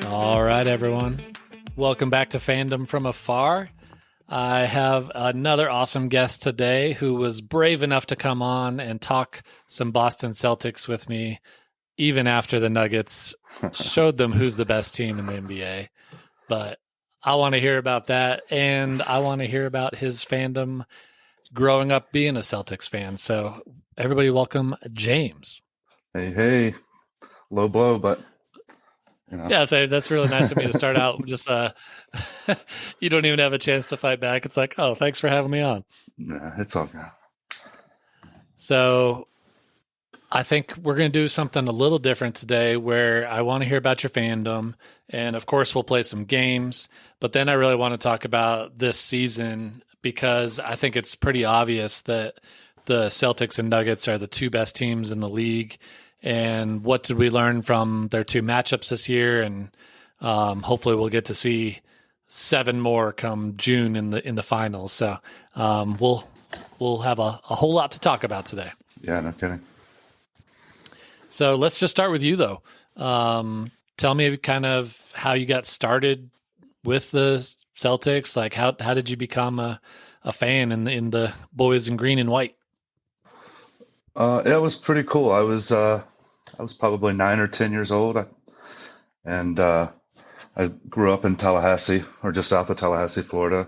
All right, everyone. Welcome back to Fandom from Afar. I have another awesome guest today who was brave enough to come on and talk some Boston Celtics with me, even after the Nuggets showed them who's the best team in the NBA. But I want to hear about that, and I want to hear about his fandom growing up being a Celtics fan. So everybody welcome James. Hey. Low blow, but... Yeah, so that's really nice of me to start out. Just you don't even have a chance to fight back. It's like, oh, thanks for having me on. Yeah, it's all good. So I think we're going to do something a little different today where I want to hear about your fandom. And of course, we'll play some games. But then I really want to talk about this season because I think it's pretty obvious that the Celtics and Nuggets are the two best teams in the league. And what did we learn from their two matchups this year? And hopefully we'll get to see 7 more come June in the finals. So we'll have a whole lot to talk about today. Yeah, no kidding. So let's just start with you, though. Tell me kind of how you got started with the Celtics. Like, how did you become a fan in the boys in green and white? It was pretty cool. I was probably 9 or 10 years old, and I grew up in Tallahassee, or just south of Tallahassee, Florida.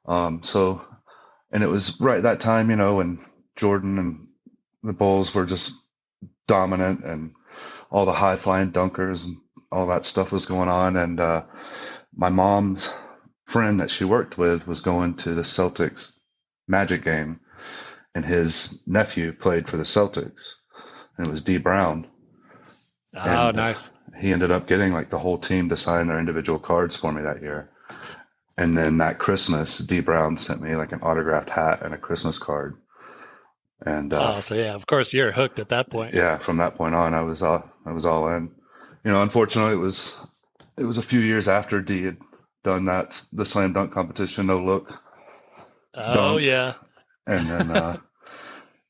And it was right that time, when Jordan and the Bulls were just dominant, and all the high flying dunkers and all that stuff was going on. And my mom's friend that she worked with was going to the Celtics Magic game, and his nephew played for the Celtics, and it was Dee Brown. Oh, nice. He ended up getting like the whole team to sign their individual cards for me that year. And then that Christmas, Dee Brown sent me like an autographed hat and a Christmas card. And so yeah, of course you're hooked at that point. Yeah, from that point on, I was all in. Unfortunately, it was a few years after Dee had done the slam dunk competition, no look. Oh dunk. Yeah. And then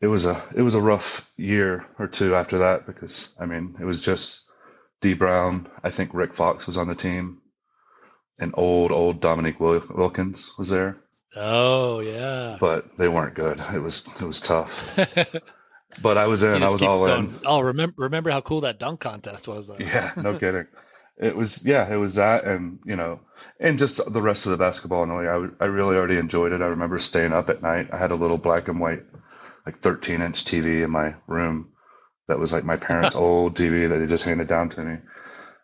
it was a rough year or two after that because it was just Dee Brown. I think Rick Fox was on the team, and old Dominique Wilkins was there. Oh yeah. But they weren't good. It was tough. But I was in. I was all in. Oh, remember how cool that dunk contest was, though. Yeah, no kidding. It was that, and and just the rest of the basketball. And I really already enjoyed it. I remember staying up at night. I had a little black and white, like 13-inch TV in my room that was like my parents' old TV that they just handed down to me,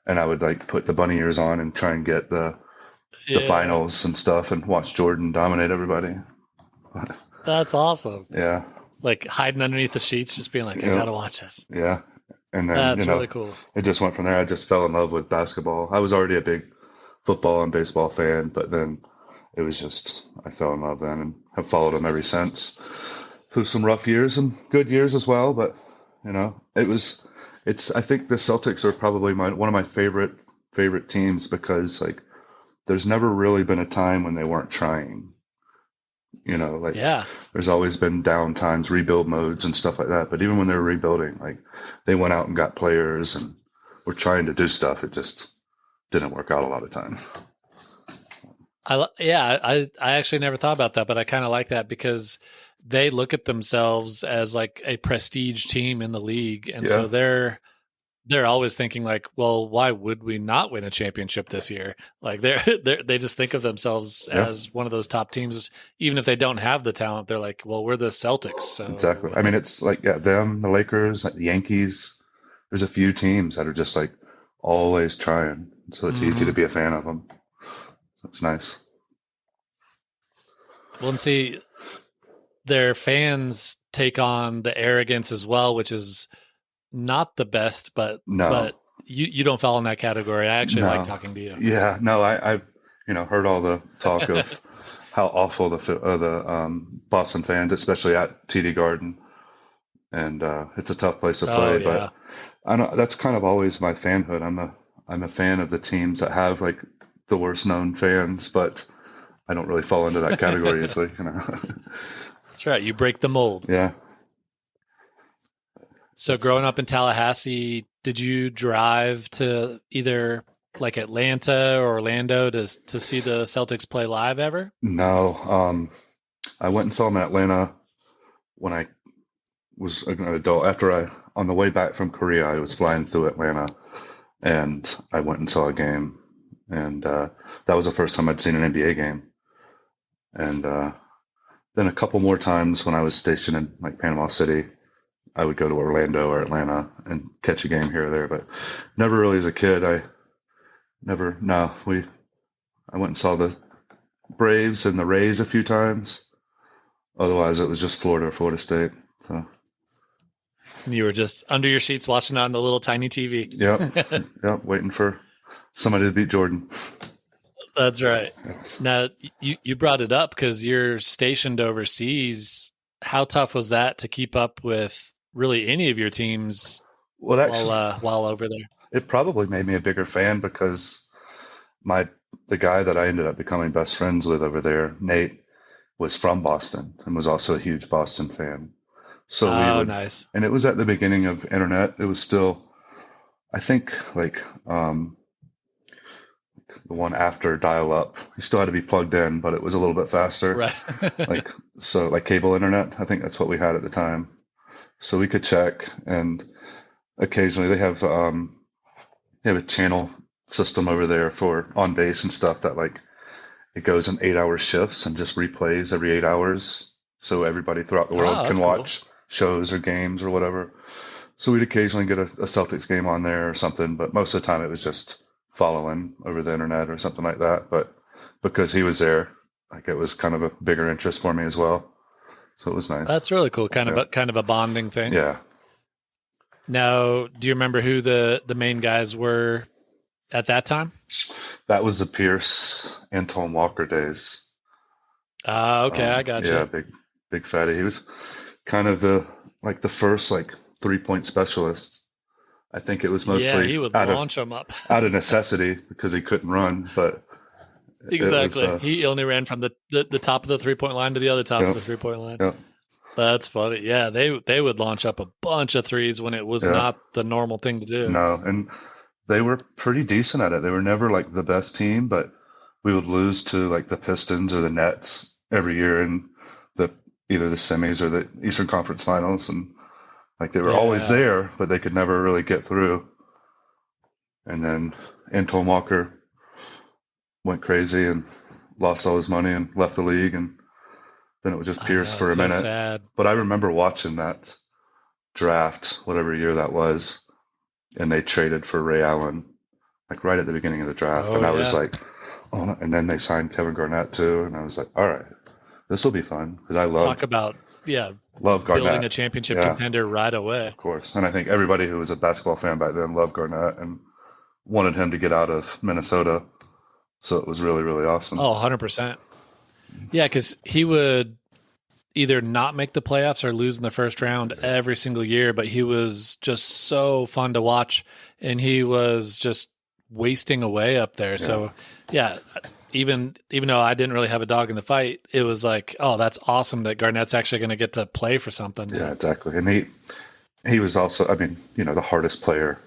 and I would like put the bunny ears on and try and get the finals and stuff, and watch Jordan dominate everybody. That's awesome. Yeah. Like hiding underneath the sheets, just being like, I gotta watch this. Yeah. And then that's really cool. It just went from there. I just fell in love with basketball. I was already a big football and baseball fan, but then it was just, I fell in love then and have followed them ever since, through some rough years and good years as well. But, I think the Celtics are probably one of my favorite teams because like there's never really been a time when they weren't trying. There's always been down times, rebuild modes and stuff like that. But even when they were rebuilding, like they went out and got players and were trying to do stuff. It just didn't work out a lot of times. I actually never thought about that, but I kind of like that because they look at themselves as like a prestige team in the league. And so they're always thinking like, well, why would we not win a championship this year? Like they just think of themselves as one of those top teams, even if they don't have the talent. They're like, well, we're the Celtics. So exactly. It's like them, the Lakers, like the Yankees. There's a few teams that are just like always trying, so it's easy to be a fan of them. It's nice. Well, and see, their fans take on the arrogance as well, which is not the best, but you don't fall in that category. I actually like talking to you. Yeah, no, I've heard all the talk of how awful the Boston fans, especially at TD Garden, and it's a tough place to play. But I know that's kind of always my fanhood. I'm a fan of the teams that have like the worst known fans, but I don't really fall into that category usually. That's right. You break the mold. Yeah. So That's fun. growing up in Tallahassee, did you drive to either like Atlanta or Orlando to see the Celtics play live ever? No, I went and saw him in Atlanta when I was an adult. On the way back from Korea, I was flying through Atlanta, and I went and saw a game, and that was the first time I'd seen an NBA game. And then a couple more times when I was stationed in like Panama City, I would go to Orlando or Atlanta and catch a game here or there, but never really as a kid. I never, no, I went and saw the Braves and the Rays a few times. Otherwise, it was just Florida or Florida State. So, You were just under your sheets watching on the little tiny TV. yep, yep, waiting for somebody to beat Jordan. That's right. Now, you brought it up because you're stationed overseas. How tough was that to keep up with really any of your teams Well, actually, while over there? it probably made me a bigger fan because the guy that I ended up becoming best friends with over there, Nate, was from Boston and was also a huge Boston fan. So we Oh, would, nice. and it was at the beginning of internet. It was still, I think, like the one after dial up. You still had to be plugged in, but it was a little bit faster. Right. Like so, like cable internet. I think that's what we had at the time. So we could check, and occasionally they have a channel system over there for on base and stuff that like it goes in 8 hour shifts and just replays every 8 hours, so everybody throughout the world Oh, can that's cool. watch shows or games or whatever. So we'd occasionally get a Celtics game on there or something, but most of the time it was just following over the internet or something like that. But because he was there, like it was kind of a bigger interest for me as well. So it was nice. That's really cool. Yeah. Kind of a bonding thing. Yeah. Now, do you remember who the main guys were at that time? That was the Pierce Antoine Walker days. Okay, I got Yeah, you. big fatty. He was kind of the first like 3 point specialist. I think it was Yeah, mostly he would launch them up. out of necessity because he couldn't run, but it was Exactly. He only ran from the top of the 3 point line to the other top of yep, the 3 point line. yep, That's funny. Yeah, they would launch up a bunch of threes when it was yeah. not the normal thing to do. No, and they were pretty decent at it. They were never like the best team, but we would lose to like the Pistons or the Nets every year in the either the semis or the Eastern Conference Finals, and like they were always Yeah. there, but they could never really get through. And then Antoine Walker went crazy and lost all his money and left the league, and then it was just I Pierce know, for it's a so minute. sad. But I remember watching that draft, whatever year that was, and they traded for Ray Allen, like right at the beginning of the draft. Oh And I was yeah. like, oh, no. And then they signed Kevin Garnett too. And I was like, all right, this will be fun because I Talk about yeah, love building Garnett. a championship Yeah, contender right away. of course. And I think everybody who was a basketball fan back then loved Garnett and wanted him to get out of Minnesota. So it was really, really awesome. Oh, 100%. Yeah, because he would either not make the playoffs or lose in the first round every single year, but he was just so fun to watch, and he was just wasting away up there. Yeah. So, yeah, even though I didn't really have a dog in the fight, it was like, oh, that's awesome that Garnett's actually going to get to play for something. Yeah, exactly. And he was also, I mean, the hardest player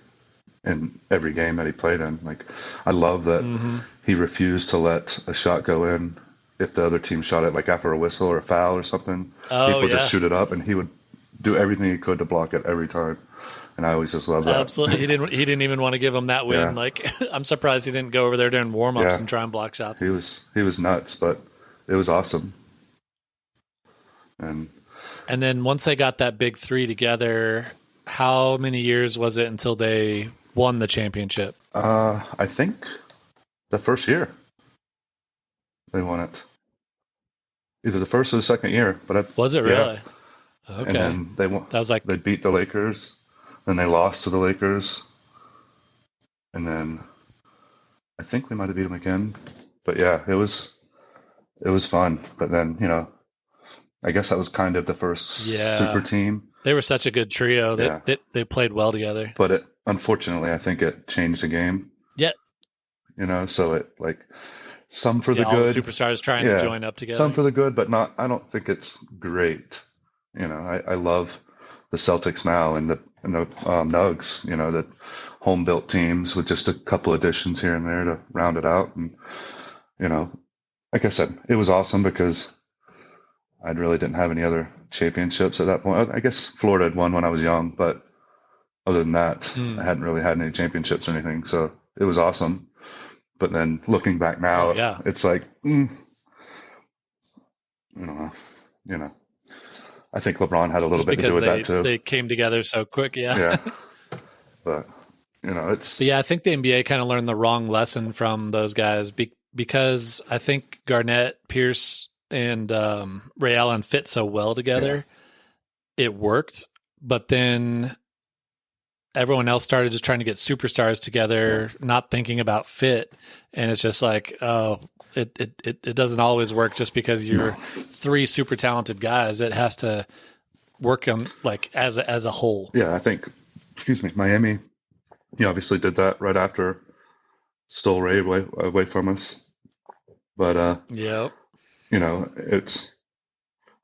in every game that he played in. Like, I love that Mm-hmm. he refused to let a shot go in if the other team shot it, like after a whistle or a foul or something. He Oh would just yeah, shoot it up, and he would do everything he could to block it every time. And I always just love that. absolutely. He didn't even want to give him that win. Yeah, Like, I'm surprised he didn't go over there during warm-ups yeah. and try and block shots. He was nuts, but it was awesome. And And then once they got that big three together, how many years was it until they won the championship? I think the first year they won it, either the first or the second year. Was it Yeah. really? And Okay. then they won. That was like, They beat the Lakers, then they lost to the Lakers, and then I think we might have beat them again. But yeah, it was fun. But then I guess that was kind of the first super yeah, team. they were such a good trio Yeah. that they played well together. But unfortunately, I think it changed the game. Yeah. So it like some for Yeah. the All the good. superstars trying to Yeah, join up some together. for the good, but not. I don't think it's great. I love the Celtics now, and and the Nugs, the home built teams with just a couple additions here and there to round it out. And, you know, like I said, it was awesome because I really didn't have any other championships at that point. I guess Florida had won when I was young, but other than that, I hadn't really had any championships or anything. So it was awesome. But then looking back Oh now, yeah. it's like, you know, I think LeBron had a little Just bit to do because with that too. they came together so quick. Yeah. Yeah. But, it's. But yeah, I think the NBA kind of learned the wrong lesson from those guys because I think Garnett, Pierce, and Ray Allen fit so well together. Yeah. It worked, but then everyone else started just trying to get superstars together, not thinking about fit. And it's just like, oh, it doesn't always work just because you're three super talented guys. It has to work on like as a whole. Yeah, I think, Miami, obviously did that right after stole Ray away from us. But yep. It's,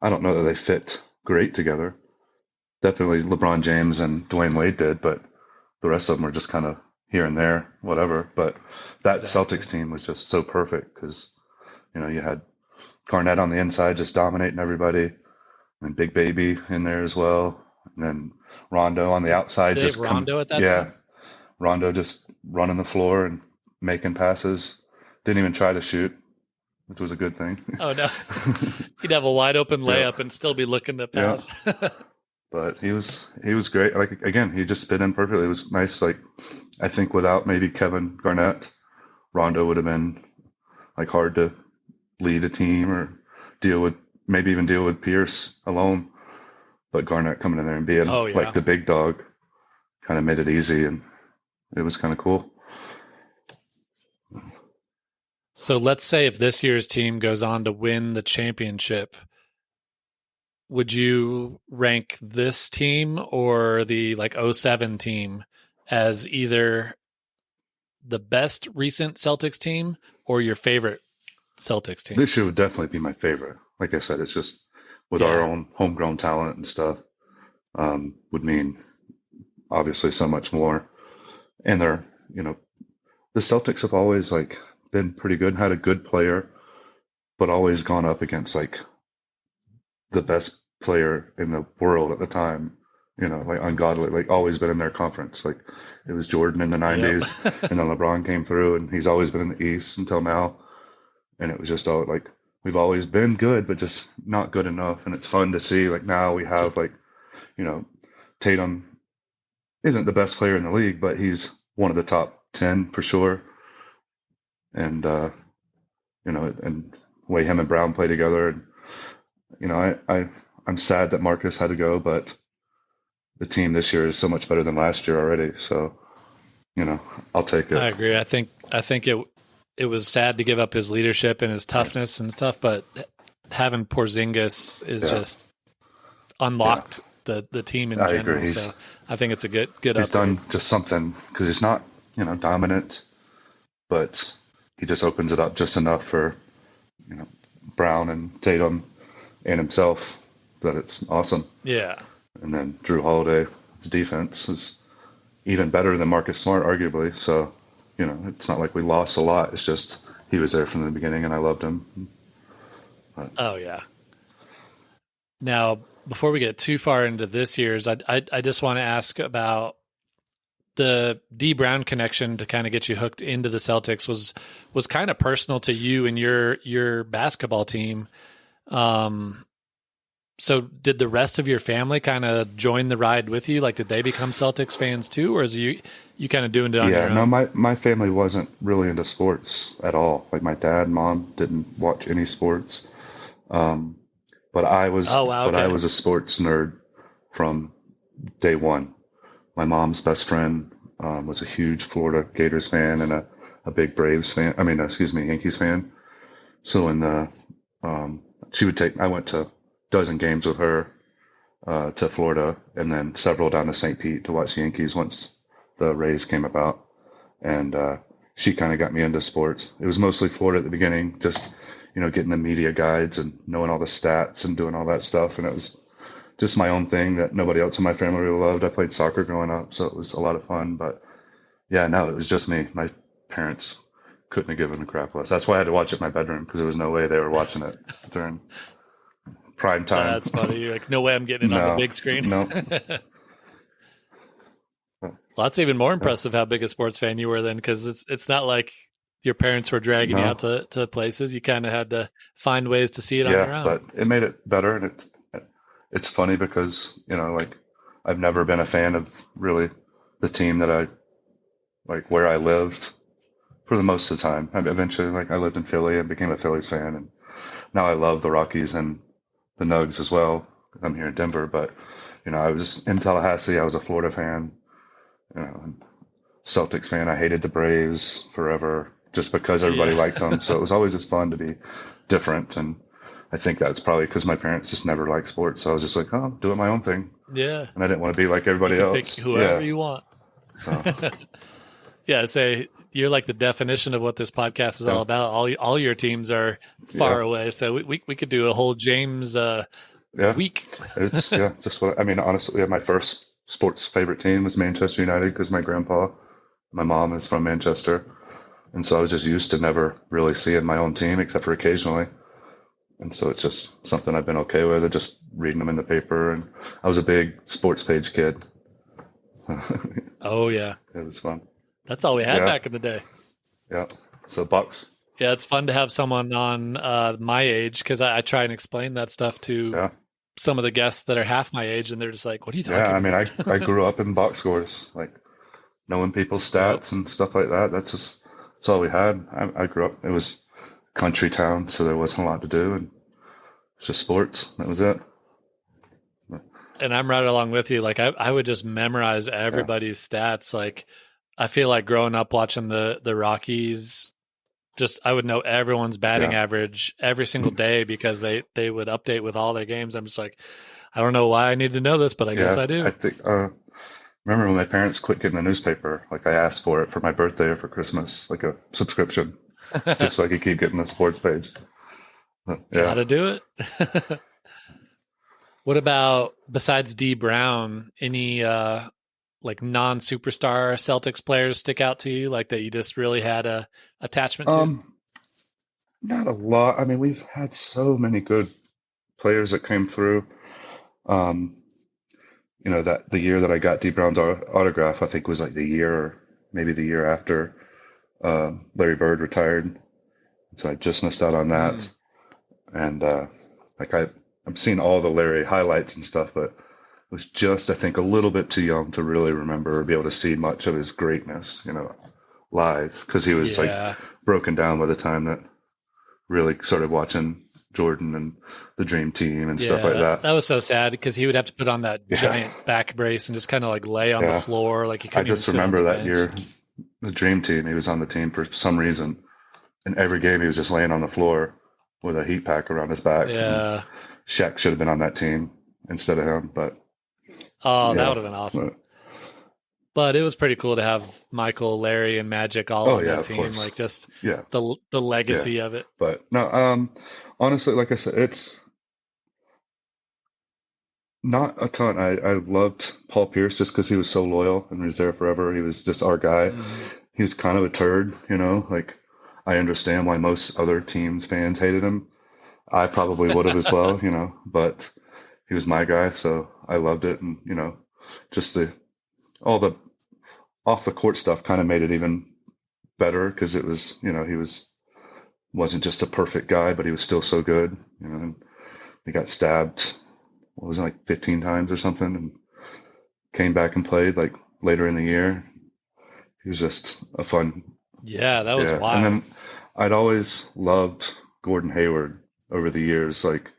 I don't know that they fit great together. Definitely LeBron James and Dwayne Wade did, but the rest of them were just kind of here and there, whatever. But that exactly. Celtics team was just so perfect because, you had Garnett on the inside just dominating everybody, and Big Baby in there as well, and then Rondo on the outside. Did just Rondo at that time? Rondo just running the floor and making passes. Didn't even try to shoot, which was a good thing. Oh no, he'd have a wide open layup and still be looking to pass. Yeah. But he was great. Like again, he just fit in perfectly. It was nice. Like I think without maybe Kevin Garnett, Rondo would have been like hard to lead a team or deal with Pierce alone. But Garnett coming in there and being like the big dog kind of made it easy, and it was kind of cool. So let's say if this year's team goes on to win the championship, would you rank this team or the 07 team as either the best recent Celtics team or your favorite Celtics team? This year would definitely be my favorite. Like I said, it's just with our own homegrown talent and stuff, would mean obviously so much more. And they're, the Celtics have always been pretty good, had a good player, but always gone up against the best player in the world at the time, ungodly, always been in their conference. It was Jordan in the 90s, and then LeBron came through, and he's always been in the East until now. And it was just all we've always been good, but just not good enough. And it's fun to see now we have Tatum isn't the best player in the league, but he's one of the top 10 for sure. And, and the way him and Brown play together, and, I'm sad that Marcus had to go, but the team this year is so much better than last year already. So, I'll take it. I agree. I think it was sad to give up his leadership and his toughness and stuff, but having Porzingis is just unlocked the team in general. Agree. So I think it's a good He's upgrade. Done just something because he's not, dominant, but he just opens it up just enough for, Brown and Tatum and himself that it's awesome. Yeah. And then Drew Holiday's defense is even better than Marcus Smart, arguably. So, it's not like we lost a lot. It's just he was there from the beginning, and I loved him. But. Oh, yeah. Now, before we get too far into this year's, I just want to ask about the Dee Brown connection to kind of get you hooked into the Celtics was kind of personal to you and your basketball team. So did the rest of your family kind of join the ride with you? Did they become Celtics fans too, or is you kind of doing it on your own? Yeah, no, my family wasn't really into sports at all. My dad and mom didn't watch any sports. But I was, I was a sports nerd from day one. My mom's best friend was a huge Florida Gators fan and a big Braves fan. Yankees fan. So when she would I went to dozen games with her to Florida, and then several down to St. Pete to watch the Yankees once the Rays came about. And she kind of got me into sports. It was mostly Florida at the beginning, just getting the media guides and knowing all the stats and doing all that stuff. And it was just my own thing that nobody else in my family really loved. I played soccer growing up, so it was a lot of fun. But yeah, no, it was just me. My parents couldn't have given a crap less. That's why I had to watch it in my bedroom because there was no way they were watching it during prime time. That's funny. You're like, no way I'm getting it on the No, big screen. no. Well, that's even more impressive how big a sports fan you were then, because it's not like your parents were dragging you No, out to places. You kind of had to find ways to see it on yeah, your own. but it made it better, and it's funny because like I've never been a fan of really the team that I like where I lived for the most of the time. I eventually, like, I lived in Philly and became a Phillies fan, and now I love the Rockies and the Nugs as well. I'm here in Denver, but I was in Tallahassee. I was a Florida fan, and Celtics fan. I hated the Braves forever just because everybody Yeah. liked them. So it was always just fun to be different. And I think that's probably because my parents just never liked sports. So I was just like, oh, I'm doing my own thing. Yeah. And I didn't want to be like You everybody can pick else. whoever Yeah. you want. So, Yeah, say you're like the definition of what this podcast is all yeah. about. All your teams are far Yeah. away, so we could do a whole James Yeah. week. It's, yeah, just what I mean. Honestly, my first sports favorite team was Manchester United because my mom is from Manchester. And so I was just used to never really seeing my own team except for occasionally. And so it's just something I've been okay with, just reading them in the paper. And I was a big sports page kid. Oh yeah, It was fun. that's all we had Yeah. back in the day. Yeah. So Bucks. Yeah, it's fun to have someone on my age because I try and explain that stuff to Yeah. some of the guests that are half my age, and they're just like, "What are you Yeah. talking I mean, about?" I grew up in box scores, like knowing people's Yep. stats and stuff like that. That's all we had. I grew up, it was country town, so there wasn't a lot to do. And it's just sports. That was it. And I'm right along with you. Like I would just memorize Yeah. everybody's stats. Like I feel like growing up watching the Rockies, just I would know everyone's batting Yeah. average every single day because they would update with all their games. I'm just like, I don't know why I need to know this, but I guess Yeah. I do. I think, remember when my parents quit getting the newspaper? Like I asked for it for my birthday or for Christmas, like a subscription, just so I could keep getting the sports page. But, yeah. Gotta do it. What about besides Dee Brown, any like non superstar Celtics players stick out to you, like that you just really had a attachment to? Um, Not a lot. I mean, we've had so many good players that came through. Um, that the year that I got Dee Brown's autograph, I think was like the year, or maybe the year after Larry Bird retired. So I just missed out on Mm, that. And like I'm seeing all the Larry highlights and stuff, but was just, I think, a little bit too young to really remember or be able to see much of his greatness, live, because he was like yeah. broken down by the time that really started watching Jordan and the Dream Team and stuff like Yeah, that. that was so sad because he would have to put on that Yeah, giant back brace and just kind of like lay on the yeah. floor, like he I couldn't even just sit on remember the that bench. year, the Dream Team. He was on the team for some reason, and every game he was just laying on the floor with a heat pack around his back. And Yeah. Shaq should have been on that team instead of him, but Oh, that yeah. would have been awesome. But, But it was pretty cool to have Michael, Larry, and Magic all oh on yeah, that of team. course. Like just Yeah, the yeah. legacy of it. But no, honestly, like I said, it's not a ton. I loved Paul Pierce just because he was so loyal and he was there forever. He was just our guy. Hmm. He was kind of a turd, like I understand why most other teams fans hated him. I probably would have as well, but he was my guy, so I loved it. And, just all the off the court stuff kind of made it even better because it was, wasn't just a perfect guy, but he was still so good, and he got stabbed, what was it, like 15 times or something, and came back and played like later in the year. He was just a fun, Yeah, that was yeah. And wild. then I'd always loved Gordon Hayward over the years. Like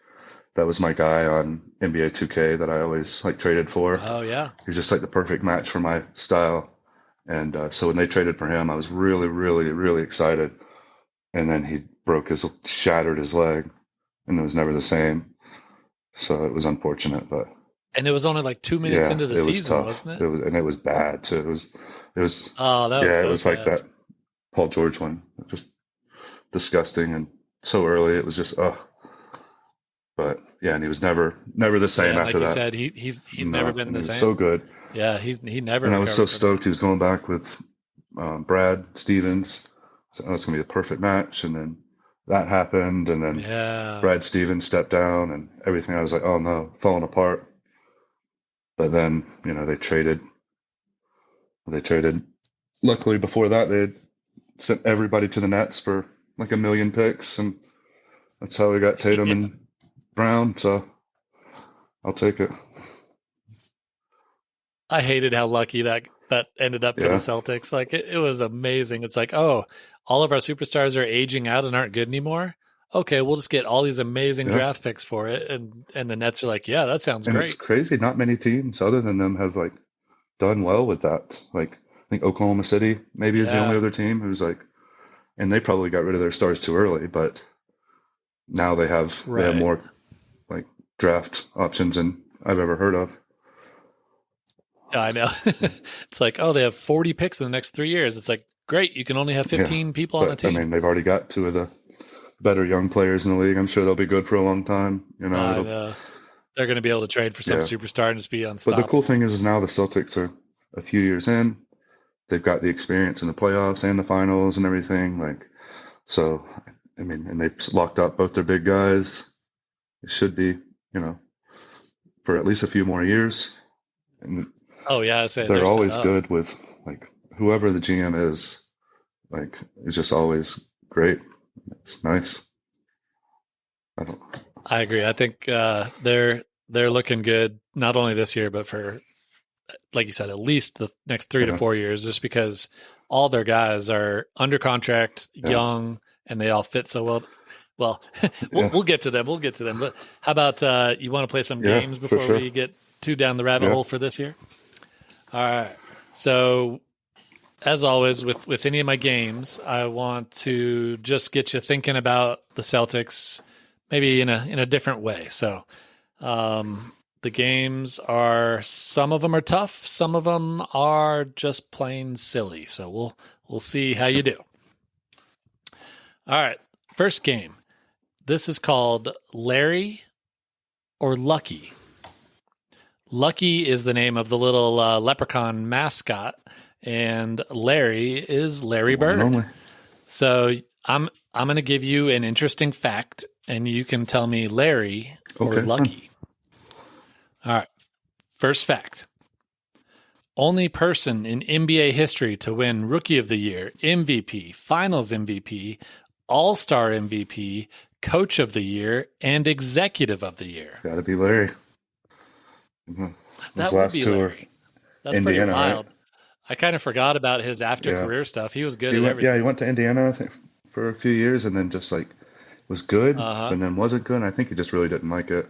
that was my guy on NBA 2K that I always like traded for. Oh yeah. He was just like the perfect match for my style. And so when they traded for him, I was really, really, really excited. And then he shattered his leg, and it was never the same. So it was unfortunate, but And it was only like 2 minutes yeah, into the it was season, tough. wasn't it? It was bad too. It was, Oh, that was yeah, it so was like sad. that Paul George one, just disgusting and so early. It was just, But yeah, and he was never the Yeah, same and after like you that. said, he's never No, been and he the was same. so good. Yeah, he never And I was so recovered from that. stoked he was going back with Brad Stevens. So that's going to be a perfect match. And then that happened, and then Yeah. Brad Stevens stepped down, and everything. I was like, oh no, falling apart. But then they traded. They traded. Luckily, before that, they had sent everybody to the Nets for like 1 million picks, and that's how we got Tatum Yeah. and Brown. So I'll take it. I hated how lucky that ended up for the Yeah, Celtics. Like it was amazing. It's like, oh, all of our superstars are aging out and aren't good anymore. Okay, we'll just get all these amazing yeah. draft picks for it. And the Nets are like, yeah, that sounds And it's great. crazy. Not many teams other than them have like done well with that. Like I think Oklahoma City maybe is the only Yeah. other team who's like, and they probably got rid of their stars too early, but now they have Right. more like draft options than I've ever heard of. I know. It's like, oh, they have 40 picks in the next 3 years. It's like, great. You can only have Yeah, 15 people on a but I team. mean they've already got two of the better young players in the league. I'm sure they'll be good for a long time. I It'll know. They're going to be able to trade for some yeah. superstar and just be But the cool unstoppable. thing is now the Celtics are a few years in. They've got the experience in the playoffs and the finals and everything. Like so, I mean, and they've locked up both their big guys. It should be, for at least a few more years. And Oh, yeah. I say they're they're set always up. good with like whoever the GM is. Like is just always great. It's nice. I don't. I agree. I think they're looking good, not only this year, but for, like you said, at least the next 3 to 4 years, just because all their guys are under contract, Yeah, young, and they all fit so well. Well, we'll yeah, we'll get to them. We'll get to them. But how about you want to play some yeah, games for before sure. we get too down the rabbit Yeah, hole for this year? All right. So as always with any of my games, I want to just get you thinking about the Celtics maybe in a different way. So the games are, some of them are tough, some of them are just plain silly. So we'll see how you do. All right. First game. This is called Larry or Lucky. Lucky is the name of the little leprechaun mascot, and Larry is Larry one and Bird. only. So I'm going to give you an interesting fact, and you can tell me Larry or Okay, fun. Lucky. All right. First fact. Only person in NBA history to win Rookie of the Year, MVP, Finals MVP, All-Star MVP, Coach of the Year, and Executive of the Year. Got to be Larry. Those That would last be two are Larry. That's pretty Indiana, right? wild. I kind of forgot about his after Yeah. career stuff. He was good He at went. Yeah, he everything. went to Indiana, I think, for a few years, and then just like was good, Uh-huh. and then wasn't good. And I think he just really didn't like it.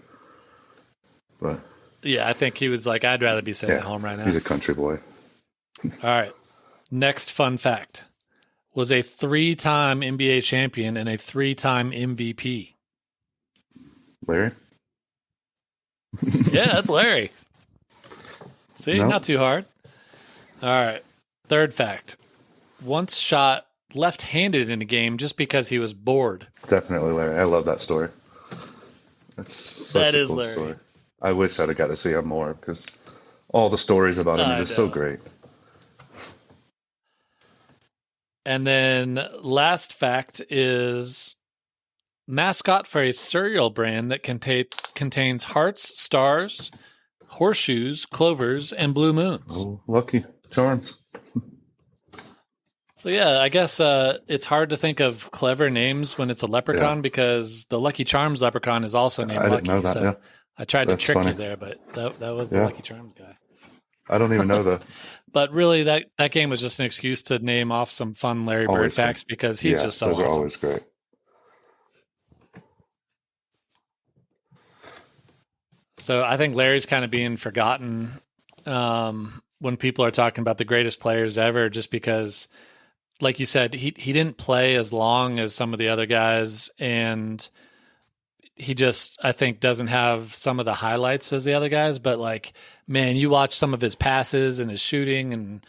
But Yeah, I think he was like, I'd rather be sitting at yeah, home right he's now. a country boy. All right. Next fun fact. Was a 3-time NBA champion and a 3-time MVP. Larry? Yeah, that's Larry. See, No, not too hard. All right. Third fact. Once shot left-handed in a game just because he was bored. definitely Larry. I love that story. That's such That a is cool Larry. story. I wish I'd have got to see him more because all the stories about him are I just so know. great. And then last fact is mascot for a cereal brand that contains hearts, stars, horseshoes, clovers, and blue moons. Oh, Lucky Charms. So yeah, I guess it's hard to think of clever names when it's a leprechaun Yeah, because the Lucky Charms leprechaun is also named I didn't know Lucky. that. So Yeah, I tried to that's trick funny. you there, but that was the Yeah, Lucky Charms guy. I don't even know the But really, that game was just an excuse to name off some fun Larry Bird always fun. facts because he's Yeah, just so those are awesome. always great. So I think Larry's kind of being forgotten when people are talking about the greatest players ever, just because, like you said, he didn't play as long as some of the other guys, and he just, I think, doesn't have some of the highlights as the other guys. But like, man, you watch some of his passes and his shooting, and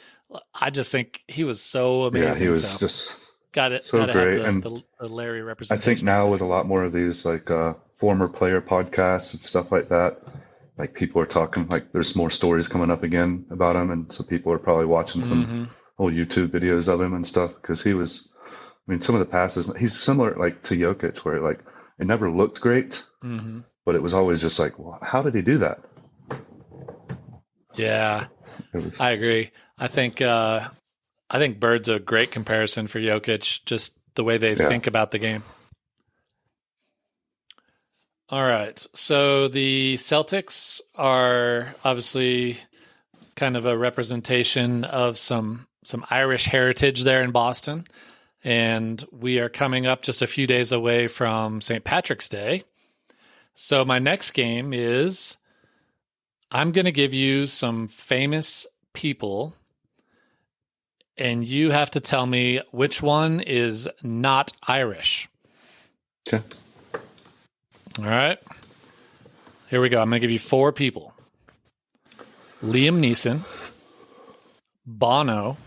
I just think he was so Yeah, he amazing. was So just got so to great. have And the Larry I think representation. now with a lot more of these like former player podcasts and stuff like that. Like people are talking, like there's more stories coming up again about him, and so people are probably watching some old YouTube videos of him and stuff because he was. I mean, some of the passes, he's similar like to Jokic, where like it never looked great, but it was always just like, well, how did he do that? Yeah, I agree. I think Bird's a great comparison for Jokic, just the way they think about the game. All right. So the Celtics are obviously kind of a representation of some Irish heritage there in Boston. And we are coming up just a few days away from St. Patrick's Day. So my next game is I'm going to give you some famous people, and you have to tell me which one is not Irish. Okay. All right. Here we go. I'm going to give you 4 people. Liam Neeson, Bono,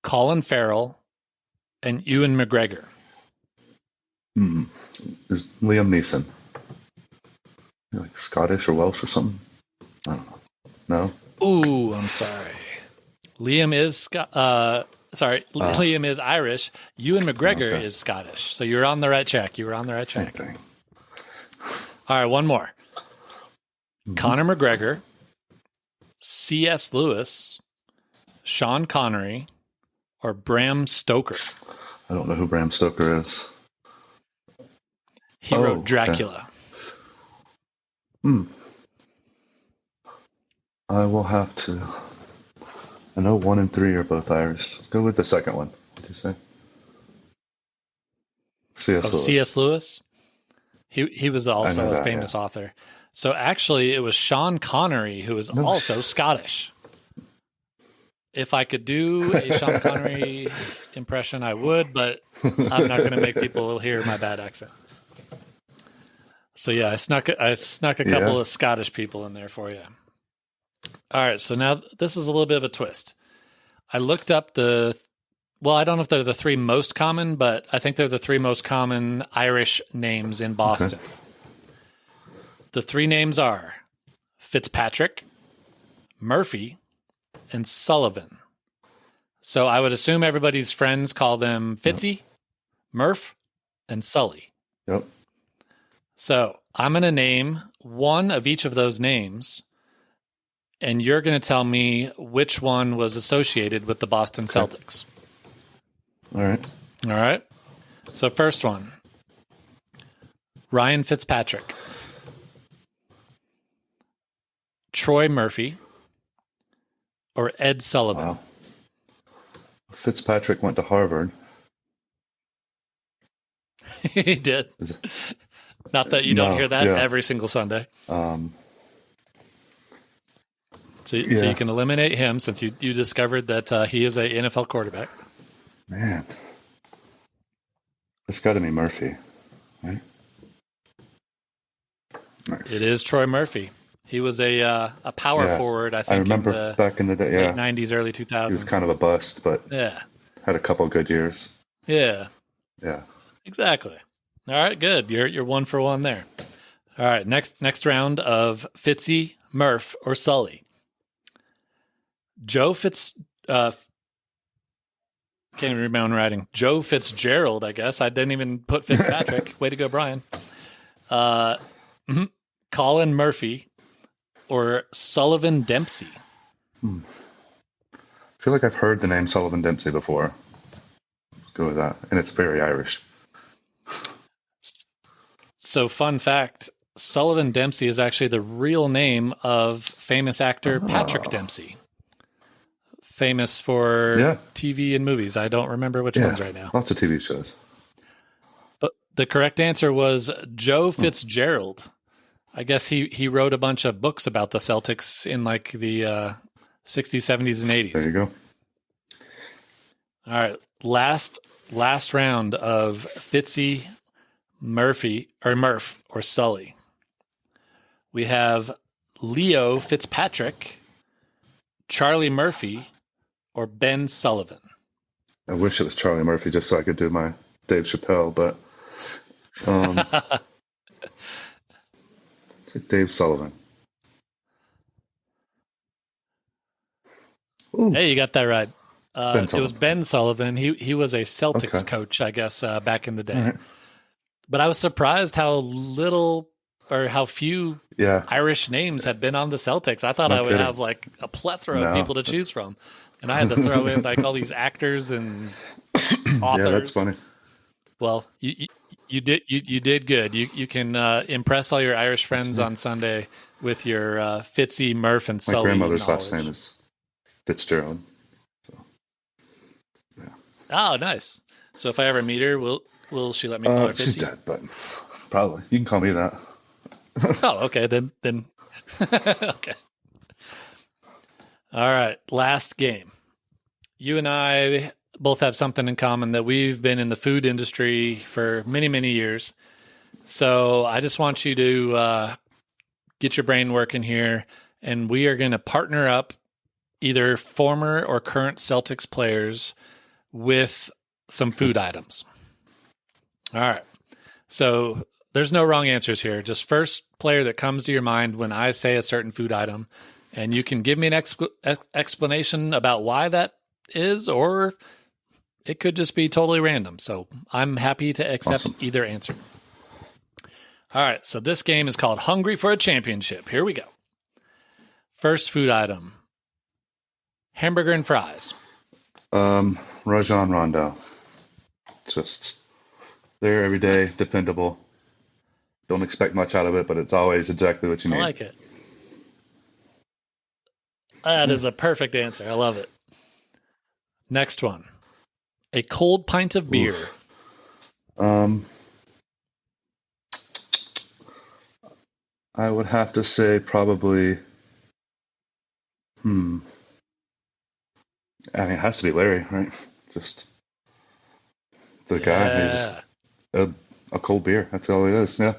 Colin Farrell, and Ewan McGregor. Is Liam Neeson like Scottish or Welsh or something? I don't know. No? Ooh, I'm sorry. Liam is Liam is Irish. Ewan McGregor is Scottish. So you're on the right track. Same thing. All right, one more. Conor McGregor, C.S. Lewis, Sean Connery, or Bram Stoker. I don't know who Bram Stoker is. He wrote Dracula. Okay. I will have to. I know 1 and 3 are both Irish. Go with the second one. What did you say? C.S. Lewis. C.S. Lewis. He was also a famous author. So actually, it was Sean Connery who was also Scottish. If I could do a Sean Connery impression, I would, but I'm not going to make people hear my bad accent. So yeah, I snuck a couple of Scottish people in there for you. All right, so now this is a little bit of a twist. I looked up I don't know if they're the 3 most common, but I think they're the 3 most common Irish names in Boston. Okay. The 3 names are Fitzpatrick, Murphy, and Sullivan. So I would assume everybody's friends call them Fitzy, Murph, and Sully. Yep. So I'm going to name one of each of those names, and you're going to tell me which one was associated with the Boston Celtics. All right. So first one, Ryan Fitzpatrick, Troy Murphy, or Ed Sullivan. Wow. Fitzpatrick went to Harvard. He did. Not that you don't hear that every single Sunday. So you can eliminate him since you discovered that he is an NFL quarterback. Man. It's got to be Murphy, right? Nice. It is Troy Murphy. He was a power forward, I think. I remember back in the day, late 90s, early 2000s. He was kind of a bust, but had a couple of good years. Yeah. Yeah. Exactly. All right, good. You're 1 for 1 there. All right, next round of Fitzy, Murph, or Sully. Can't even read my own writing. Joe Fitzgerald, I guess. I didn't even put Fitzpatrick. Way to go, Brian. Colin Murphy or Sullivan Dempsey. I feel like I've heard the name Sullivan Dempsey before. Let's go with that. And it's very Irish. So fun fact, Sullivan Dempsey is actually the real name of famous actor Patrick Dempsey. Famous for TV and movies. I don't remember which ones right now. Lots of TV shows. But the correct answer was Joe Fitzgerald. I guess he wrote a bunch of books about the Celtics in like the 60s, 70s, and 80s. There you go. All right. Last round of Fitzy, Murph, or Sully. We have Leo Fitzpatrick, Charlie Murphy, or Ben Sullivan. I wish it was Charlie Murphy just so I could do my Dave Chappelle, but It's like Dave Sullivan. Ooh, Hey, you got that right. Ben It was Sullivan. Ben Sullivan. He was a Okay. Celtics coach, I guess, back in the All day. right. But I was surprised how little or how few Yeah. Irish names had been on the Celtics. I thought No I would kidding. have like a plethora of No. people to choose from, and I had to throw in like all these actors and Yeah, that's authors. funny. Well, you did good. You can impress all your Irish That's friends me. on Sunday with your Fitzy, Murph, and My Sully grandmother's last name knowledge. is Fitzgerald. So, yeah. Oh, nice. So if I ever meet her, will she let me call her She's Fitzy? dead, but probably. You can call me that. Oh, okay. Then okay. All right. Last game. You and I both have something in common that we've been in the food industry for many, many years. So I just want you to get your brain working here, and we are going to partner up either former or current Celtics players with some food items. All right. So there's no wrong answers here. Just first player that comes to your mind when I say a certain food item, and you can give me an explanation about why that is, or it could just be totally random. So I'm happy to accept Awesome. either answer. All right. So this game is called Hungry for a Championship. Here we go. First food item. Hamburger and fries. Rajon Rondo. Just there every day, Nice. dependable. Don't expect much out of it, but it's always exactly what you I need. like it. That Yeah. is a perfect answer. I love it. Next one. A cold pint of beer. Oof. Um, I would have to say probably. I mean, it has to be Larry, right? Just the guy. He's Yeah. a cold beer. That's all it is. Yeah.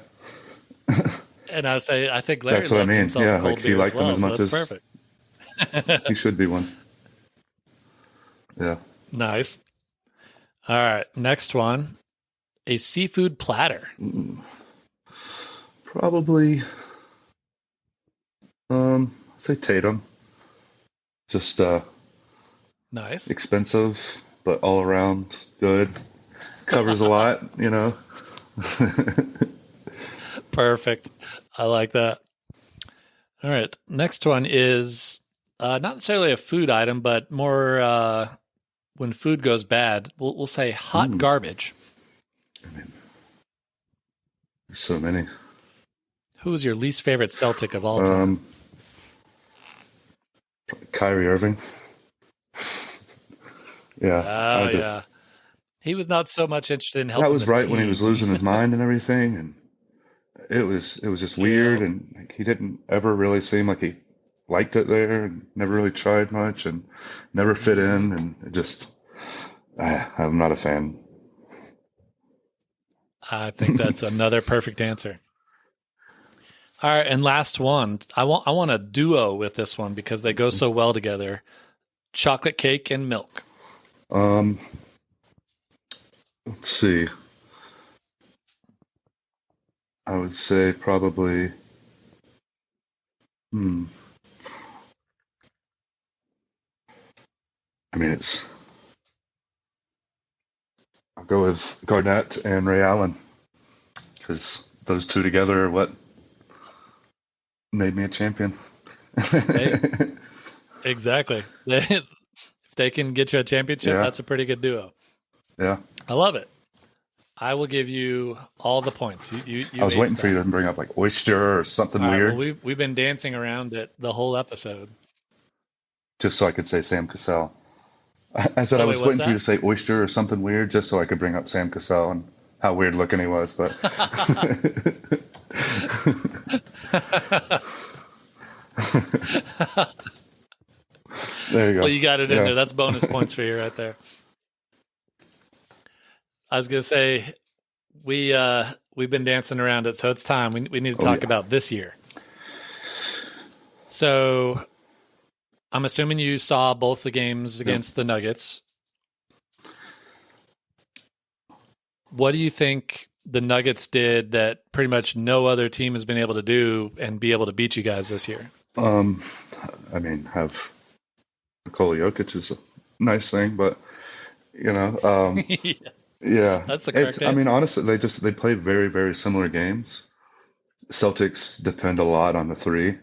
And I would say, I think Larry That's what I loved mean. himself a Yeah, like cold he beer as liked them well. as So much that's as perfect. he should be one. Yeah. Nice. All right. Next one. A seafood platter. Probably say Tatum. Just Nice. expensive, but all around good. Covers a lot, you know. Perfect. I like that. All right. Next one is not necessarily a food item, but more when food goes bad, we'll say hot Mm, garbage. I mean, there's so many. Who's your least favorite Celtic of all time? Um, Kyrie Irving. Yeah, I Oh, yeah. just He was not so much interested in that helping was the right when he was team. losing his mind and everything, and it was just weird, Yeah. and like, he didn't ever really seem like he liked it there, and never really tried much, and never fit Mm-hmm. in, and it just I'm not a fan. I think that's another perfect answer. All right, and last one. I want a duo with this one because they go so well together. Chocolate cake and milk. Um, let's see. I would say probably. Hmm. I mean, I'll go with Garnett and Ray Allen because those two together are what made me a champion. Hey, exactly. If they can get you a championship, Yeah, that's a pretty good duo. yeah. I love it. I will give you all the points. I You was waiting aced for you that. to bring up like oyster or something All right. Well, weird, we've been dancing around it the whole episode. just so I could say Sam Cassell. I said I Oh wait, was what's waiting for you to that? say oyster or something weird, just so I could bring up Sam Cassell and how weird looking he was. But there you Well, go. you got it in Yeah. there. That's bonus points for you right there. I was gonna say we've been dancing around it, so it's time. We need to Oh talk yeah. about this year. So I'm assuming you saw both the games Yep. against the Nuggets. What do you think the Nuggets did that pretty much no other team has been able to do and be able to beat you guys this year? Um, I mean, have Nikola Jokic is a nice thing, but you know, Yes, yeah, that's the it's. correct I mean, answer. honestly, they play very, very similar games. Celtics depend a lot on the three,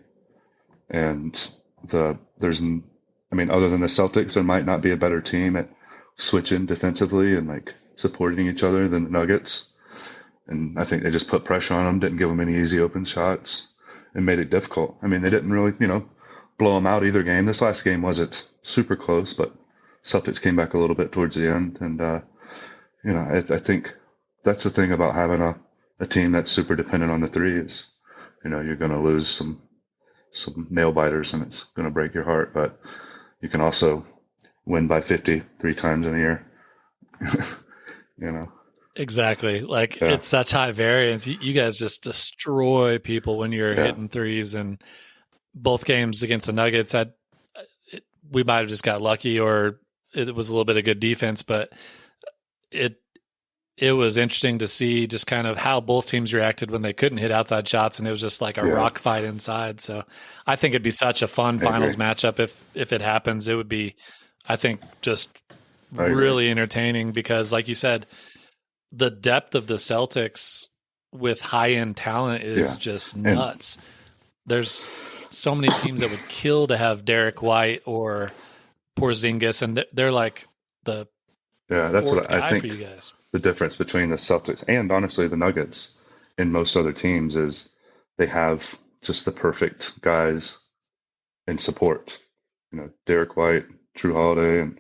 and I mean, other than the Celtics, there might not be a better team at switching defensively and like supporting each other than the Nuggets. And I think they just put pressure on them, didn't give them any easy open shots, and made it difficult. I mean, they didn't really, blow them out either game. This last game wasn't super close, but Celtics came back a little bit towards the end. And, I think that's the thing about having a team that's super dependent on the three is, you're going to lose some nail biters and it's going to break your heart, but you can also win by 50 three times in a year. you know, Exactly. Like yeah, it's such high variance. You guys just destroy people when you're yeah, hitting threes. And both games against the Nuggets, we might have just got lucky, or it was a little bit of good defense. But it it was interesting to see just kind of how both teams reacted when they couldn't hit outside shots, and it was just like a yeah. rock fight inside. So I think it'd be such a fun I agree. finals matchup if it happens. It would be, I think, just I agree. really entertaining because, like you said, the depth of the Celtics with high end talent is Yeah, just and nuts. There's so many teams that would kill to have Derek White or Porzingis, and they're like the yeah, that's fourth what I guy for think. you guys. The difference between the Celtics and honestly the Nuggets and most other teams is they have just the perfect guys in support. Derek White, Drew Holiday, and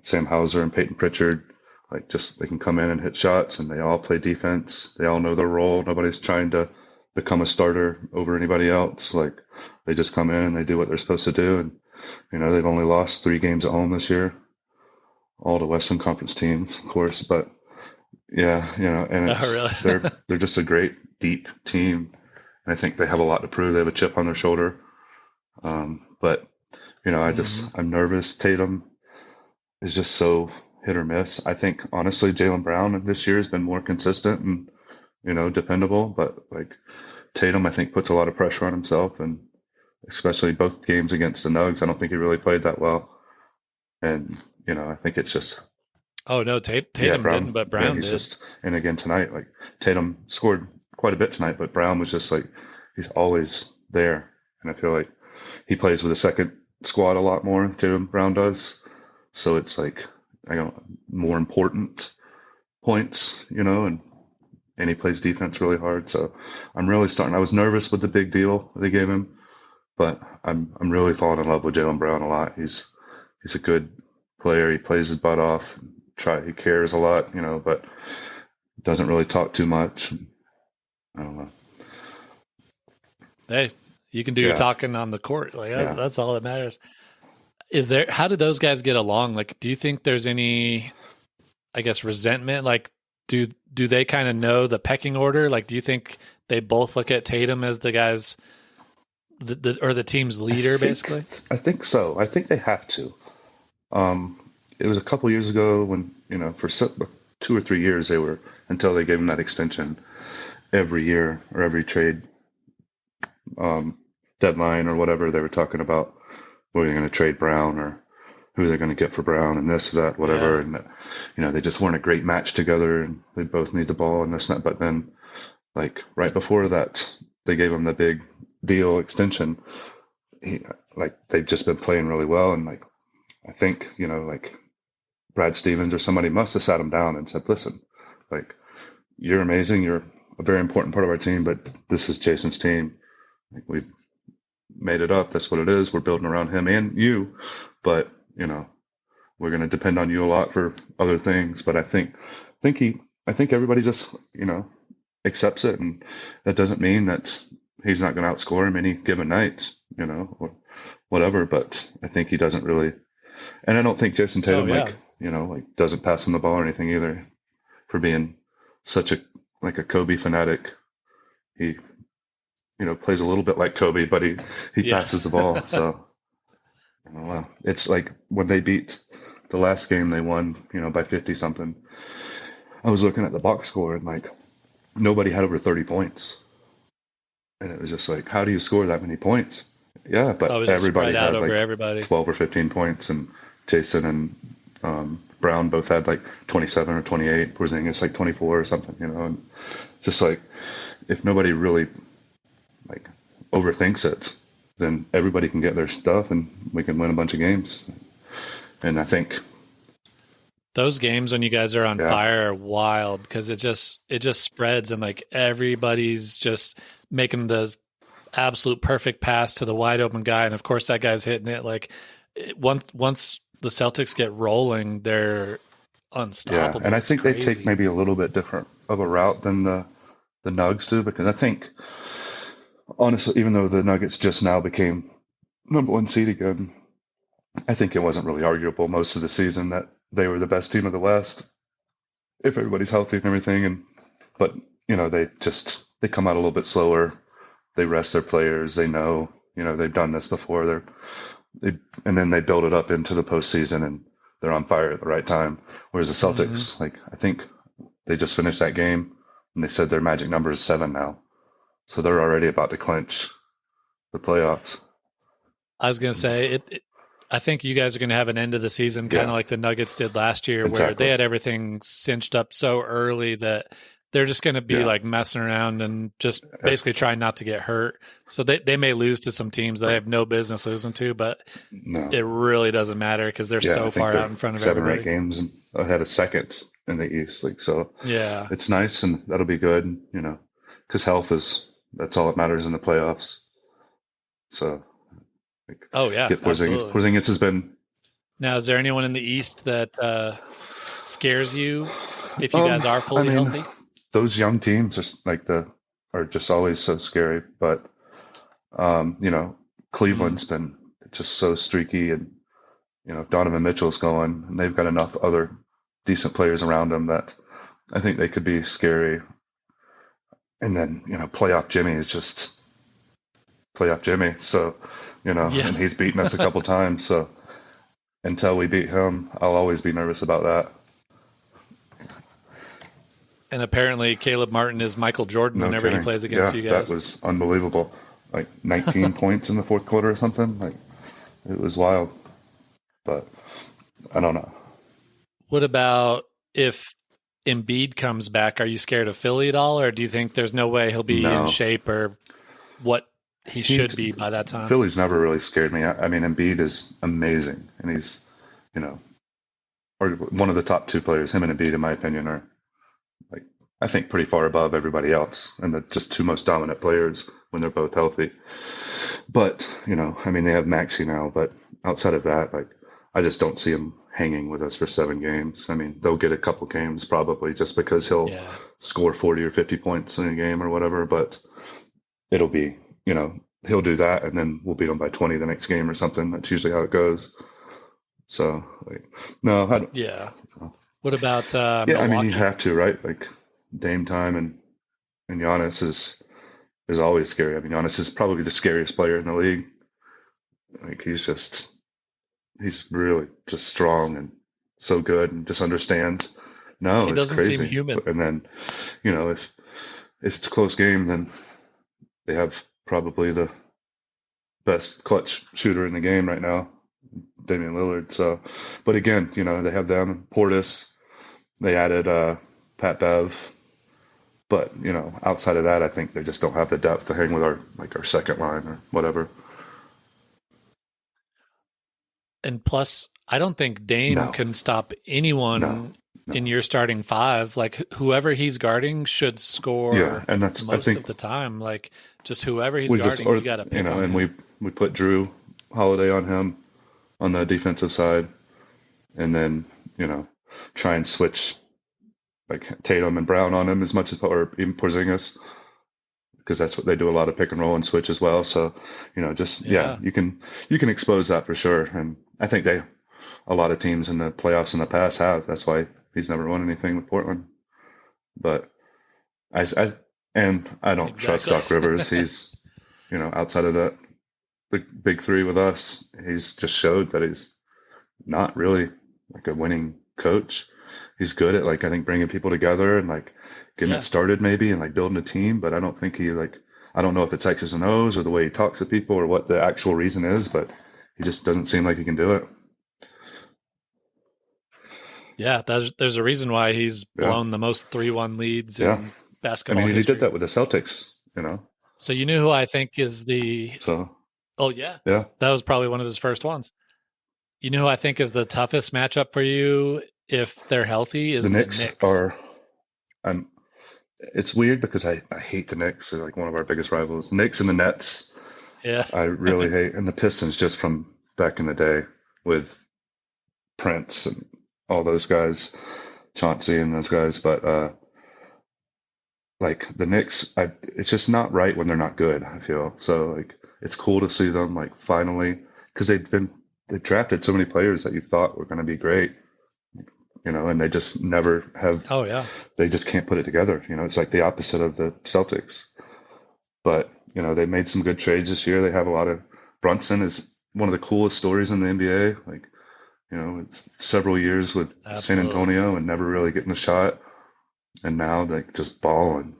Sam Hauser and Peyton Pritchard. Like just they can come in and hit shots, and they all play defense. They all know their role. Nobody's trying to become a starter over anybody else. Like they just come in and they do what they're supposed to do. And they've only lost 3 games at home this year, all the Western Conference teams, of course. But yeah, and Oh, really? they're just a great deep team, and I think they have a lot to prove. They have a chip on their shoulder. But Hmm. I'm nervous. Tatum is just so hit or miss. I think honestly, Jaylen Brown this year has been more consistent and dependable. But like Tatum, I think puts a lot of pressure on himself, and especially both games against the Nugs, I don't think he really played that well. And I think it's just Oh no, yeah, Tatum Brown. didn't, but Yeah, Brown he's did. just and again tonight, like Tatum scored quite a bit tonight, but Brown was just like he's always there, and I feel like he plays with a second squad a lot more. Tatum Brown does, so it's like I don't more important points, and he plays defense really hard. So I'm really starting. I was nervous with the big deal they gave him, but I'm really falling in love with Jaylen Brown a lot. He's a good player. He plays his butt off. He cares a lot, but doesn't really talk too much. I don't know. Hey, you can do your Yeah, talking on the court. Like yeah. that's all that matters. Is there? How do those guys get along? Like, do you think there's any, I guess, resentment? Like, do they kind of know the pecking order? Like, do you think they both look at Tatum as the guys, or the team's I leader, think basically? I think so. I think they have to. It was a couple years ago when for 2 or 3 years they were until they gave him that extension every year or every trade um, deadline or whatever they were talking about. Were they going to trade Brown or who they're going to get for Brown and this, that, whatever. Yeah. And, they just weren't a great match together and they both need the ball and this and that. But then, like, right before that, they gave him the big deal extension. They've just been playing really well. And, like, I think, like Brad Stevens or somebody must have sat him down and said, listen, like, you're amazing. You're a very important part of our team, but this is Jayson's team. Like, we made it up. That's what it is. We're building around him and you, but, we're going to depend on you a lot for other things. But I think everybody just, accepts it. And that doesn't mean that he's not going to outscore him any given night, or whatever. But I think he doesn't really, and I don't think Jason Oh Tatum, yeah. like doesn't pass him the ball or anything either for being such a Kobe fanatic. He, plays a little bit like Kobe, but he Yeah. passes the ball. So, I don't know. It's like when they beat the last game they won, by 50 something. I was looking at the box score and like nobody had over 30 points. And it was just like, how do you score that many points? Yeah, Oh, it but was just everybody spread out had over like everybody. 12 or 15 points, and Jayson and Brown both had like 27 or 28. Porzingis like 24 or something, and just like if nobody really like overthinks it, then everybody can get their stuff and we can win a bunch of games. And I think, Those games when you guys are on yeah, fire are wild because it just spreads and like everybody's just making the absolute perfect pass to the wide open guy, and of course that guy's hitting it. Like once the Celtics get rolling, they're yeah. And unstoppable. I It's think they take crazy. maybe a little bit different of a route than the Nugs do, because I think honestly, even though the Nuggets just now became number one seed again, I think it wasn't really arguable most of the season that they were the best team of the West if everybody's healthy and everything. And but they come out a little bit slower. They rest their players. They know they've done this before. They and then they build it up into the postseason and they're on fire at the right time. Whereas the Hmm. Celtics, like I think they just finished that game and they said their magic number is 7 now, so they're already about to clinch the playoffs. I was gonna say I think you guys are gonna have an end of the season kind Yeah, of like the Nuggets did last year, where they exactly. had everything cinched up so early that they're just gonna be Yeah, like messing around and just if basically trying not to get hurt. So they may lose to some teams that they right. have no business losing to, but No, it really doesn't matter because they're yeah, I so think far they're out in front of 7 or 8 everybody. games ahead of second in the East. Like so, Yeah. it's nice and that'll be good. Because health is that's all that matters in the playoffs. So like, Oh yeah, get Porzingis. absolutely. Porzingis has been. Now, is there anyone in the East that scares you if you Um, guys are I fully mean, healthy? those young teams are just always so scary. But um, you know, Mm. Cleveland's been just so streaky, and Donovan Mitchell's going, and they've got enough other decent players around them that I think they could be scary. And then playoff Jimmy is just playoff Jimmy. So Yeah. and he's beaten us a couple times. So until we beat him, I'll always be nervous about that. And apparently, Caleb Martin is Michael Jordan No whenever he kidding. plays against Yeah, you that guys. was unbelievable. Like 19 points in the fourth quarter or something. Like it was wild. But I don't know. What about if Embiid comes back? Are you scared of Philly at all, or do you think there's no way he'll be in No, shape or what he he should be by that time? Philly's never really scared me. I mean, Embiid is amazing, and he's you know, or one of the top two players. Him and Embiid, in my opinion, are like I think pretty far above everybody else, and the just two most dominant players when they're both healthy. But I mean, they have Maxi now, but outside of that, like I just don't see him hanging with us for 7 games. I mean, they'll get a couple games probably just because he'll Yeah. score 40 or 50 points in a game or whatever, but it'll be, he'll do that and then we'll beat him by 20 the next game or something. That's usually how it goes. So, like, no, I don't. Yeah. So. What about Yeah, I mean, you Milwaukee? have to, right? Like Dame time and Giannis is always scary. I mean, Giannis is probably the scariest player in the league. Like he's really just strong and so good and just understands. No, He it's doesn't seem crazy. human. And then, if it's a close game, then they have probably the best clutch shooter in the game right now, Damian Lillard. So, but again, they have them, Portis. They added Pat Bev, but outside of that, I think they just don't have the depth to hang with our second line or whatever. And plus, I don't think Dame No, can stop no, anyone in no. your starting five. Like whoever he's guarding should Yeah, score and that's I most think of the time. Like just whoever he's we just guarding, or you got to pick on and him. we put Drew Holiday on him on the defensive side, and then try and switch like Tatum and Brown on him as much as or even Porzingis because that's what they do a lot of pick and roll and switch as well. So just yeah, Yeah, you can expose that for sure, and I think a lot of teams in the playoffs in the past have. That's why he's never won anything with Portland. But I don't trust exactly. Doc Rivers. He's outside of that big three with us, he's just showed that he's not really like a winning coach. he's good at like I think bringing people together and like getting it Yeah. started maybe and like building a team. But I don't think he like I don't know if it's X's and O's or the way he talks to people or what the actual reason is, but he just doesn't seem like he can do it. Yeah, there's a reason why he's Yeah, blown the most 3-1 leads yeah. in I basketball mean, he did history. that with the Celtics, you know. So you knew who I think is the So Oh yeah. yeah, That was probably one of his first ones. You know who I think is the toughest matchup for you if they're healthy the is the Knicks Knicks. are. I'm. It's weird because I hate the Knicks. They're like one of our biggest rivals. Knicks and the Nets, Yeah. I really hate, and the Pistons just from back in the day with Prince and all those guys, Chauncey and those guys. But like the Knicks, it's just not right when they're not good. I feel so like it's cool to see them like finally because they drafted so many players that you thought were going to be great, you know, and they just never have. Oh yeah. They just can't put it together. You know, it's like the opposite of the Celtics. But you know, they made some good trades this year. They have a lot of Brunson is one of the coolest stories in the NBA. Like you know, it's several years with San Absolutely. Antonio and never really getting the shot, and now like just balling.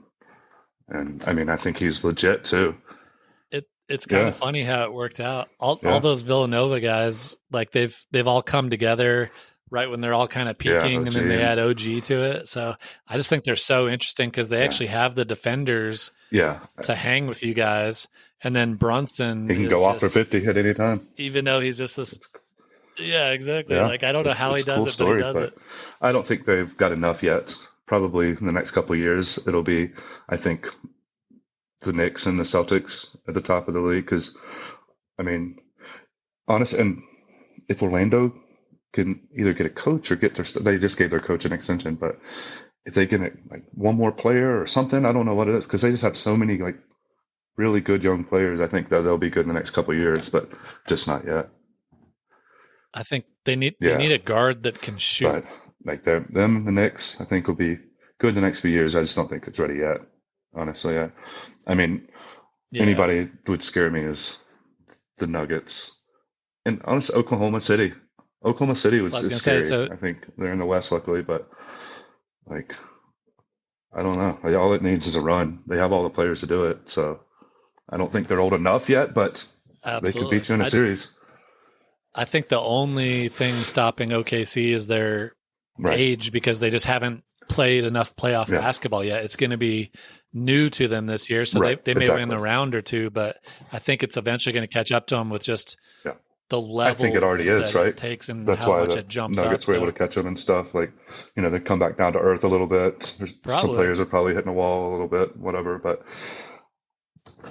And I mean, I think he's legit too. It's kind Yeah, of funny how it worked out. All yeah, those Villanova guys, like they've all come together right when they're all kind of yeah. peaking, and OG then they and add OG to it. So I just think they're so interesting because they yeah, actually have the defenders yeah. to hang with you guys, and then He Brunson can is go off for just, 50 at any time. even though he's just this, It's, yeah, exactly. yeah, Like I don't know how he it's a does cool it, but he story, does but it. I don't think they've got enough yet. Probably in the next couple of years, it'll be. I think the Knicks and the Celtics at the top of the league because I mean, honest, and if Orlando can either get a coach or get they just gave their coach an extension, but if they get like one more player or something, I don't know what it is because they just have so many like really good young players. I think that they'll be good in the next couple of years, but just not yet. I think they need Yeah, a guard that can shoot. but like them, the Knicks, I think will be good the next few years. I just don't think it's ready yet. Honestly, I mean, Yeah. anybody would scare me is the Nuggets and honestly, Oklahoma City. Oklahoma City I was is gonna say, scary. so I think they're in the West, luckily, but like I don't know. Like, all it needs is a run. They have all the players to do it. So I don't think they're old enough yet, but they could absolutely. beat you in a series. I think the only thing stopping OKC is their Right. age because they just haven't played enough playoff Yeah. basketball yet. It's going to be new to them this year, so Right. they may win Exactly. a round or two, but I think it's eventually going to catch up to them with just Yeah. the I think it level already that is, it right? takes and That's how why much the it jumps up. Nuggets were able to So catch them and stuff. Like, you know, they come back down to earth a little bit. There's some probably. players are probably hitting a wall a little bit, whatever, but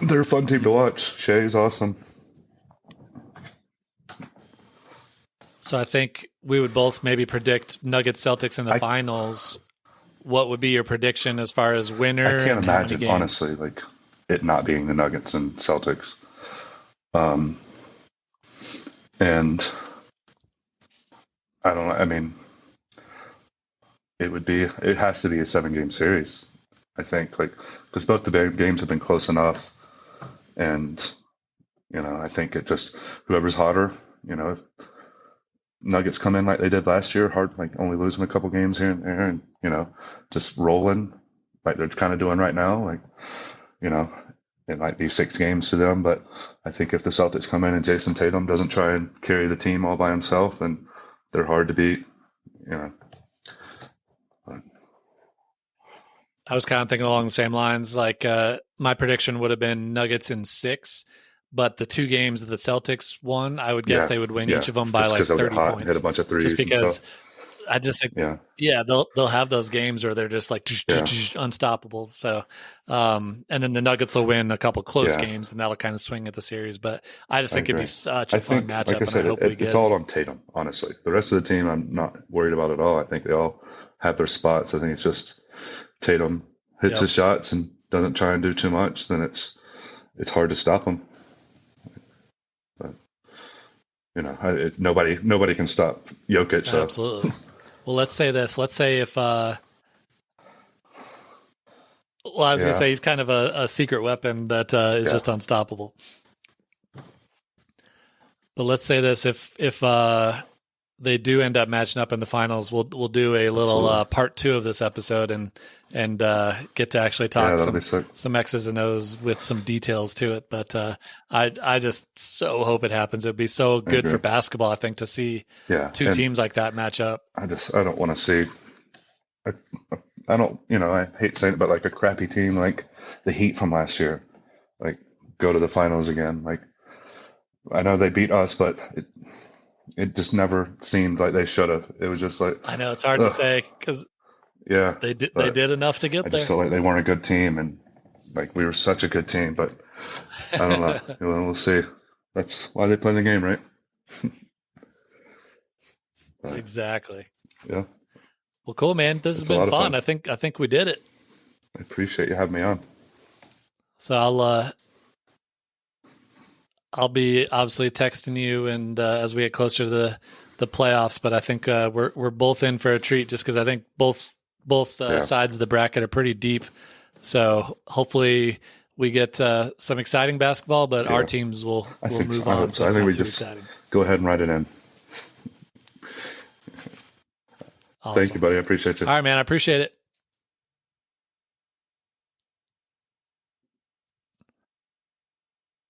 they're a fun team to Mhm. watch. Shea's awesome. So I think we would both maybe predict Nuggets Celtics in the I finals. What would be your prediction as far as I winner can't and how many imagine, games? honestly, like it not being the Nuggets and Celtics. Um, and I don't know. I mean, it has to be a 7 game series. I think, like, because both the games have been close enough. And, you know, I think it just, whoever's hotter, you know, if Nuggets come in like they did last year, hard, like only losing a couple games here and there, and, you know, just rolling like they're kind of doing right now. Like, you know, it might be 6 games to them, but I think if the Celtics come in and Jayson Tatum doesn't try and carry the team all by himself, then they're hard to beat. You know, but, I was kind of thinking along the same lines. Like my prediction would have been Nuggets in 6, but the 2 games that the Celtics won, I would guess yeah, they would win yeah, each of them by just like because they'll get 30 hot and hit a points, bunch of just threes and because stuff. I just think, Yeah, yeah, they'll have those games where they're just like yeah, unstoppable. So, and then the Nuggets will win a couple close yeah. games, and that'll kind of swing at the series. But I just I think it'd be agree. such I a fun think, like I matchup, and I said, hope we it's get it. all on Tatum. Honestly, the rest of the team, I'm not worried about at all. I think they all have their spots. I think it's just Tatum hits Yep, his shots and doesn't try and do too much. Then it's hard to stop him. But you know, nobody can stop Jokic. So absolutely. Well, let's say this. Let's say if well, I was going to yeah, say he's kind of a secret weapon that is yeah, just unstoppable. But let's say this: if they do end up matching up in the finals, we'll do a little part 2 of this episode and get to actually talk some X's and O's with some details to it. But I just so hope it happens. It'd be so good for basketball, I think, to see two teams like that match up. I don't want to see. I don't, I hate saying it, but like a crappy team like the Heat from last year, like go to the finals again. Like I know they beat us, but it just never seemed like they should have. It was just like, I know it's hard to say because they did enough to get there. I just felt like they weren't a good team, and like we were such a good team, but I don't know. We'll see. That's why they play the game, right? Exactly. Yeah. Well, cool, man. This has been fun. I think we did it. I appreciate you having me on. So I'll be obviously texting you and as we get closer to the playoffs, but I think we're both in for a treat just because I think both sides of the bracket are pretty deep. So hopefully we get some exciting basketball, but our teams will move on. So I think we just go ahead and write it in. Awesome. Thank you, buddy. I appreciate you. All right, man. I appreciate it.